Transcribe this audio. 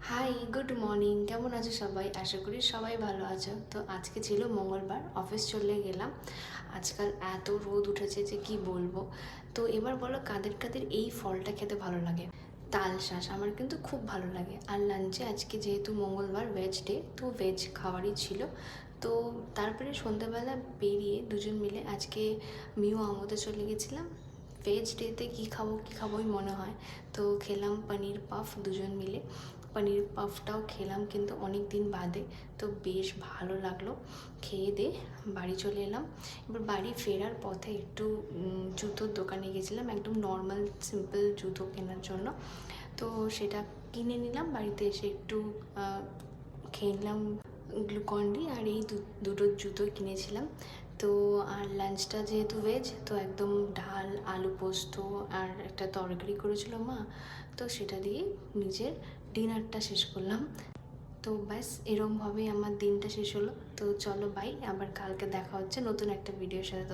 High, good morning. কেমন আছো সবাই? আশা করি সবাই ভালো আছো। তো আজকে ছিল মঙ্গলবার, অফিস চলে গেলাম। আজকাল এত রোদ উঠেছে যে কি বলবো। তো এবার বলো, কাদের কাদের এই ফলটা খেতে ভালো লাগে? তালশাঁস আমার কিন্তু খুব ভালো লাগে। আর লাঞ্চে আজকে যেহেতু মঙ্গলবার ভেজ ডে, তো ভেজ খাবারই ছিল। তো তারপরে সন্ধ্যাবেলা বেরিয়ে দুজন মিলে আজকে মিও আমোদে চলে গেছিলাম। ভেজ ডেতে কী খাবো কী খাবোই মনে হয়। তো খেলাম পনির পাফ দুজন মিলে। পনির পাফটাও খেলাম কিন্তু অনেক দিন বাদে। তো বেশ ভালো লাগলো। খেয়ে দিয়ে বাড়ি চলে এলাম। এবার বাড়ি ফেরার পথে একটু জুতোর দোকানে গেছিলাম, একদম নর্মাল সিম্পল জুতো কেনার জন্য। তো সেটা কিনে নিলাম। বাড়িতে এসে একটু খেয়ে নিলাম গ্লুকন-ডি, আর এই দুটো জুতো কিনেছিলাম। তো আর লাঞ্চটা যেহেতু ভেজ, তো একদম ডাল, আলু পোস্ত আর একটা তরকারি করেছিল মা। তো সেটা দিয়ে নিজের ডিনারটা শেষ করলাম। তো ব্যাস এরমভাবেই আমার দিনটা শেষ হলো। তো চলো বাই, আবার কালকে দেখা হচ্ছে নতুন একটা ভিডিওর সাথে।